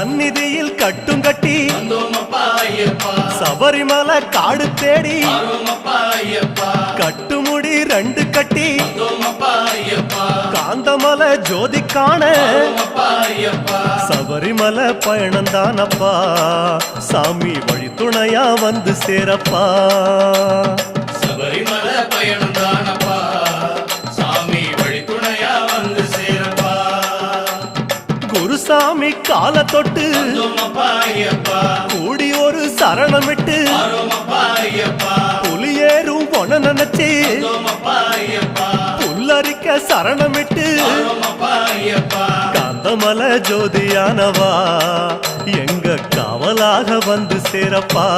சந்நிதியில் கட்டும் கட்டி சபரிமலை காடு தேடி கட்டுமுடி 2 கட்டி காந்தமலை ஜோதி காண சபரிமலை பயணந்தானப்பா சாமி வழி துணையா வந்து சேரப்பா சபரிமலை பயணந்தானப்பா சாமி வழி துணையா வந்து சேரப்பா குருசாமி கால தொட்டு கூடி ஒரு சரணமிட்டு புலியேறும் பொன நினைச்சு புல்லரிக்க சரணமிட்டு காந்தமலை ஜோதியானவா எங்க காவலாக வந்து சேரப்பா